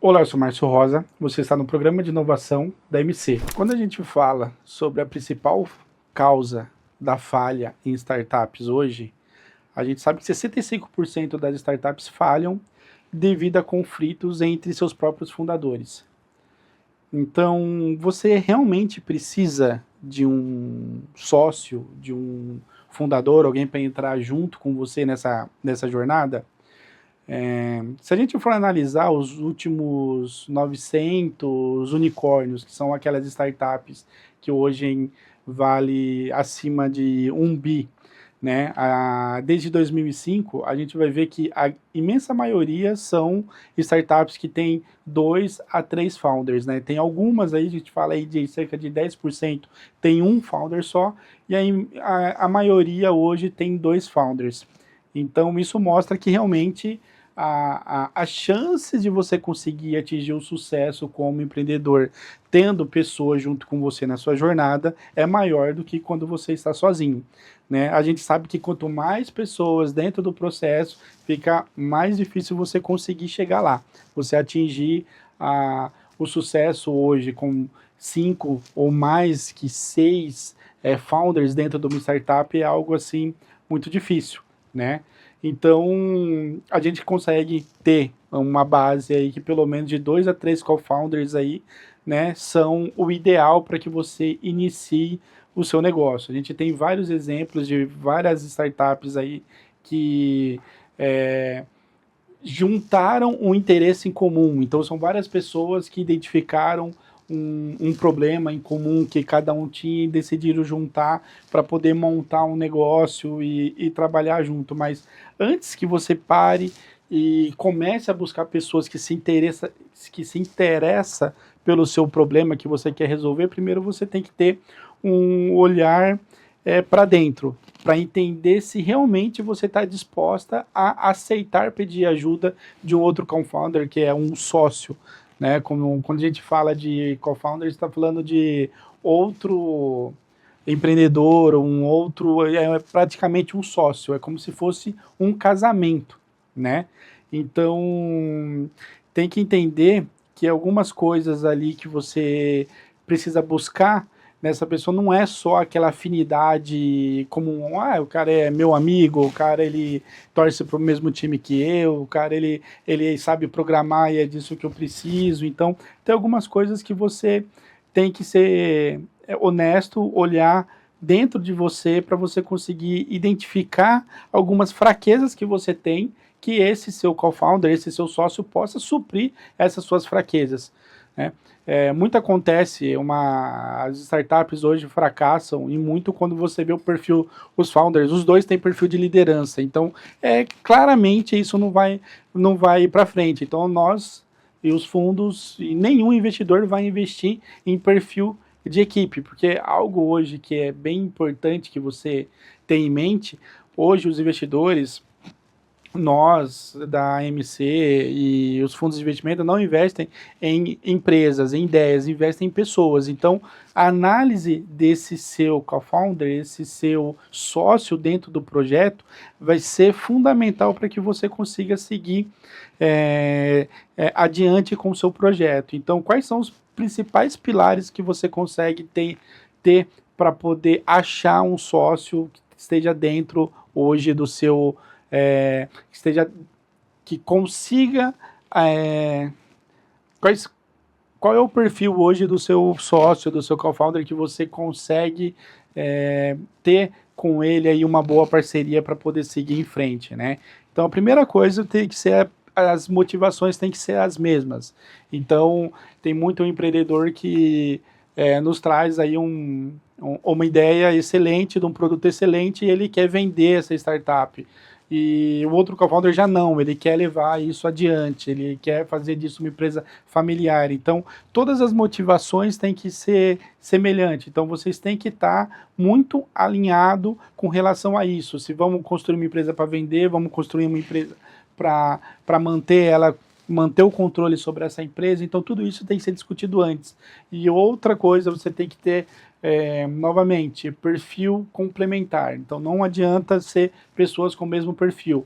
Olá, eu sou Márcio Rosa, você está no programa de inovação da MC. Quando a gente fala sobre a principal causa da falha em startups hoje, a gente sabe que 65% das startups falham devido a conflitos entre seus próprios fundadores. Então, você realmente precisa de um sócio, de um fundador, alguém para entrar junto com você nessa jornada? Se a gente for analisar os últimos 900 unicórnios, que são aquelas startups que hoje vale acima de 1 bi, né? Desde 2005, a gente vai ver que a imensa maioria são startups que têm 2 a 3 founders, né? Tem algumas aí, a gente fala aí de cerca de 10%, tem um founder só, e aí a maioria hoje tem 2 founders. Então isso mostra que realmente a chance de você conseguir atingir o sucesso como empreendedor, tendo pessoas junto com você na sua jornada, é maior do que quando você está sozinho, né? A gente sabe que quanto mais pessoas dentro do processo, fica mais difícil você conseguir chegar lá, você atingir o sucesso hoje com 5 ou mais que 6 founders dentro de uma startup é algo assim muito difícil, né? Então, a gente consegue ter uma base aí que pelo menos de 2 a 3 co-founders aí, né, são o ideal para que você inicie o seu negócio. A gente tem vários exemplos de várias startups aí que juntaram um interesse em comum. Então, são várias pessoas que identificaram um problema em comum que cada um tinha e decidiram juntar para poder montar um negócio e trabalhar junto. Mas antes que você pare e comece a buscar pessoas que se interessa pelo seu problema que você quer resolver, primeiro você tem que ter um olhar para dentro, para entender se realmente você está disposta a aceitar pedir ajuda de um outro co-founder, que é um sócio, né? Quando a gente fala de co-founder, está falando de outro empreendedor, é praticamente um sócio, é como se fosse um casamento, né? Então, tem que entender que algumas coisas ali que você precisa buscar nessa pessoa não é só aquela afinidade comum, o cara é meu amigo, o cara ele torce para o mesmo time que eu, o cara ele sabe programar e é disso que eu preciso. Então, tem algumas coisas que você tem que ser honesto, olhar dentro de você para você conseguir identificar algumas fraquezas que você tem, que esse seu co-founder, esse seu sócio possa suprir essas suas fraquezas, né? Muito acontece, as startups hoje fracassam e muito quando você vê o perfil, os founders, os dois têm perfil de liderança, então claramente isso não vai ir para frente. Então nós e os fundos e nenhum investidor vai investir em perfil de equipe, porque algo hoje que é bem importante que você tenha em mente, hoje os investidores, nós da MC e os fundos de investimento não investem em empresas, em ideias, investem em pessoas. Então, a análise desse seu co-founder, esse seu sócio dentro do projeto, vai ser fundamental para que você consiga seguir adiante com o seu projeto. Então, quais são os principais pilares que você consegue ter para poder achar um sócio que esteja dentro hoje do seu que consiga qual é o perfil hoje do seu sócio, do seu co-founder, que você consegue ter com ele aí uma boa parceria para poder seguir em frente, né? Então a primeira coisa tem que ser as motivações têm que ser as mesmas. Então tem muito empreendedor que nos traz aí uma ideia excelente, de um produto excelente, e ele quer vender essa startup. E o outro co-founder já não, ele quer levar isso adiante, ele quer fazer disso uma empresa familiar. Então, todas as motivações têm que ser semelhantes. Então, vocês têm que estar muito alinhado com relação a isso. Se vamos construir uma empresa para vender, vamos construir uma empresa para manter o controle sobre essa empresa. Então, tudo isso tem que ser discutido antes. E outra coisa, você tem que ter novamente, perfil complementar. Então não adianta ser pessoas com o mesmo perfil.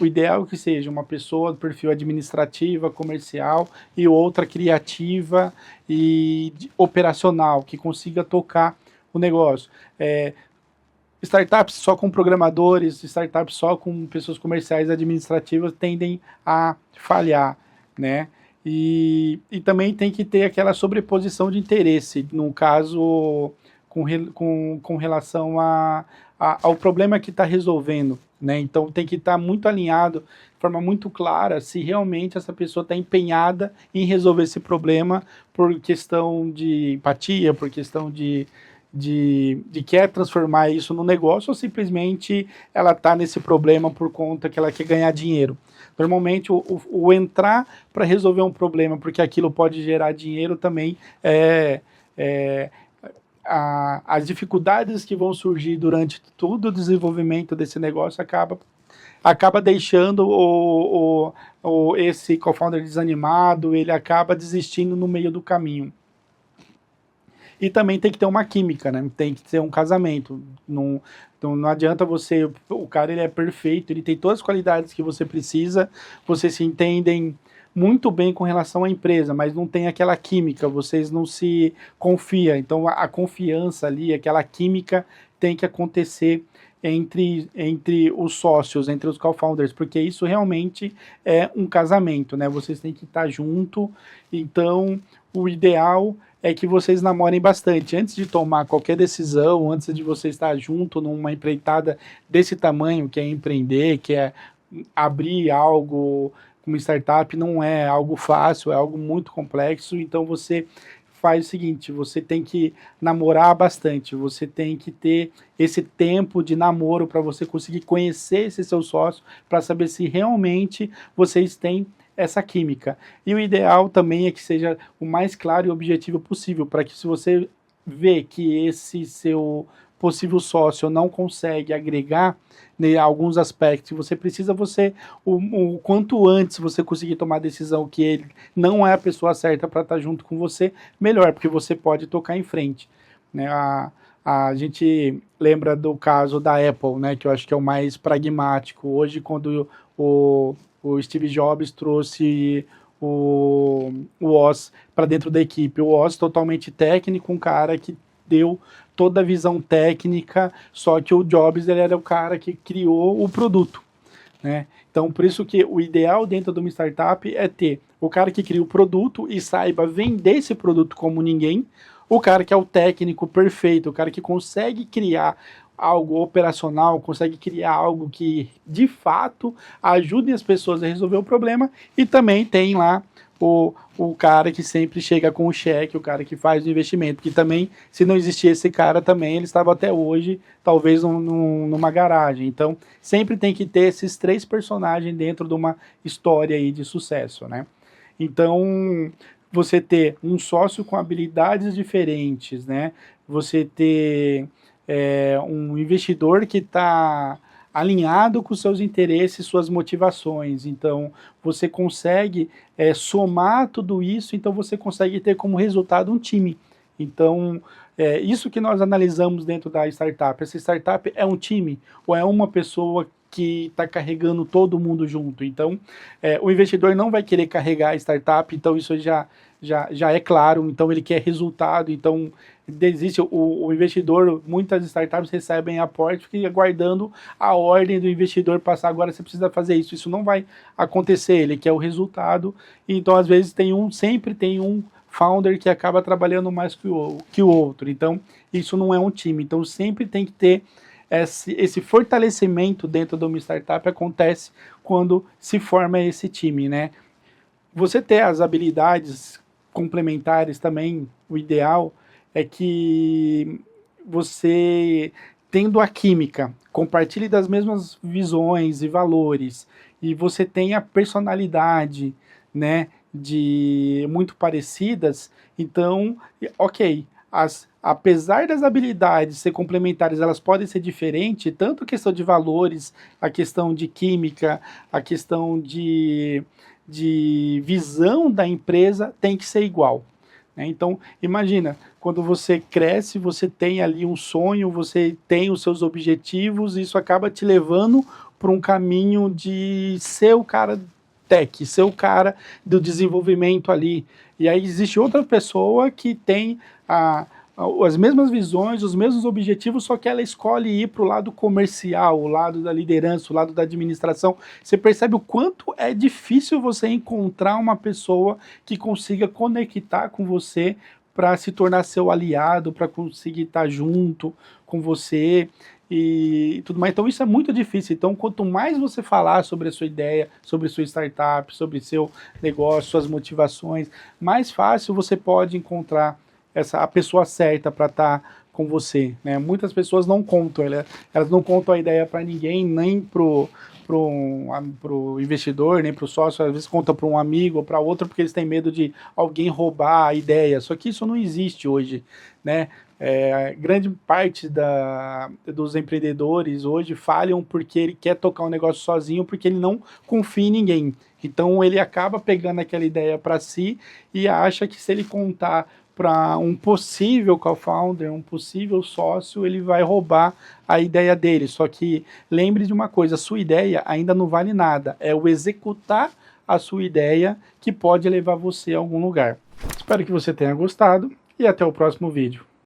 O ideal é que seja uma pessoa do perfil administrativa, comercial e outra criativa e operacional, que consiga tocar o negócio. Startups só com programadores, startups só com pessoas comerciais administrativas tendem a falhar, né? E também tem que ter aquela sobreposição de interesse, no caso, com relação ao problema que está resolvendo, né? Então tem que estar muito alinhado, de forma muito clara, se realmente essa pessoa está empenhada em resolver esse problema por questão de empatia, por questão de quer transformar isso no negócio, ou simplesmente ela está nesse problema por conta que ela quer ganhar dinheiro. Normalmente o entrar para resolver um problema porque aquilo pode gerar dinheiro também as dificuldades que vão surgir durante todo o desenvolvimento desse negócio acaba deixando esse co-founder desanimado, ele acaba desistindo no meio do caminho. E também tem que ter uma química, né? Tem que ter um casamento. Não adianta você... O cara, ele é perfeito, ele tem todas as qualidades que você precisa, vocês se entendem muito bem com relação à empresa, mas não tem aquela química, vocês não se confiam. Então, a confiança ali, aquela química tem que acontecer entre os sócios, entre os co-founders, porque isso realmente é um casamento, né? Vocês têm que estar junto. Então, o ideal é que vocês namorem bastante. Antes de tomar qualquer decisão, antes de você estar junto numa empreitada desse tamanho, que é empreender, que é abrir algo como startup, não é algo fácil, é algo muito complexo. Então você faz o seguinte, você tem que namorar bastante, você tem que ter esse tempo de namoro para você conseguir conhecer esse seu sócio, para saber se realmente vocês têm essa química. E o ideal também é que seja o mais claro e objetivo possível, para que se você vê que esse seu possível sócio não consegue agregar, né, alguns aspectos, você precisa o quanto antes você conseguir tomar a decisão que ele não é a pessoa certa para estar junto com você, melhor, porque você pode tocar em frente, né? A gente lembra do caso da Apple, né, que eu acho que é o mais pragmático. Hoje, quando o Steve Jobs trouxe o Woz para dentro da equipe. O Woz totalmente técnico, um cara que deu toda a visão técnica, só que o Jobs ele era o cara que criou o produto, né? Então, por isso que o ideal dentro de uma startup é ter o cara que cria o produto e saiba vender esse produto como ninguém, o cara que é o técnico perfeito, o cara que consegue criar algo operacional, consegue criar algo que, de fato, ajude as pessoas a resolver o problema, e também tem lá o cara que sempre chega com o cheque, o cara que faz o investimento, que também, se não existia esse cara também, ele estava até hoje, talvez numa garagem. Então, sempre tem que ter esses 3 personagens dentro de uma história aí de sucesso, né? Então, você ter um sócio com habilidades diferentes, né? Você ter um investidor que está alinhado com seus interesses, suas motivações. Então, você consegue somar tudo isso, então você consegue ter como resultado um time. Então, isso que nós analisamos dentro da startup. Essa startup é um time ou é uma pessoa que está carregando todo mundo junto? Então, o investidor não vai querer carregar a startup, então isso já é claro, então ele quer resultado, então desiste o investidor, muitas startups recebem aporte, fica aguardando a ordem do investidor passar, agora você precisa fazer isso não vai acontecer, ele quer o resultado, então às vezes sempre tem um founder que acaba trabalhando mais que o outro, então isso não é um time, então sempre tem que ter esse fortalecimento dentro de uma startup, acontece quando se forma esse time, né? Você ter as habilidades complementares também, o ideal é que você, tendo a química, compartilhe das mesmas visões e valores, e você tenha personalidade, né, muito parecidas, então, ok, apesar das habilidades ser complementares, elas podem ser diferentes, tanto a questão de valores, a questão de química, a questão de visão da empresa tem que ser igual, né? Então, imagina, quando você cresce, você tem ali um sonho, você tem os seus objetivos, isso acaba te levando para um caminho de ser o cara tech, ser o cara do desenvolvimento ali. E aí existe outra pessoa que tem as mesmas visões, os mesmos objetivos, só que ela escolhe ir para o lado comercial, o lado da liderança, o lado da administração. Você percebe o quanto é difícil você encontrar uma pessoa que consiga conectar com você para se tornar seu aliado, para conseguir estar junto com você e tudo mais. Então isso é muito difícil. Então quanto mais você falar sobre a sua ideia, sobre sua startup, sobre seu negócio, suas motivações, mais fácil você pode encontrar a pessoa certa para estar com você, né? Muitas pessoas não contam, elas não contam a ideia para ninguém, nem pro investidor, nem pro sócio, às vezes conta para um amigo ou para outro, porque eles têm medo de alguém roubar a ideia, só que isso não existe hoje, né? Grande parte dos empreendedores hoje falham porque ele quer tocar um negócio sozinho, porque ele não confia em ninguém. Então ele acaba pegando aquela ideia para si e acha que se ele contar para um possível co-founder, um possível sócio, ele vai roubar a ideia dele. Só que lembre de uma coisa, a sua ideia ainda não vale nada, é o executar a sua ideia que pode levar você a algum lugar. Espero que você tenha gostado e até o próximo vídeo.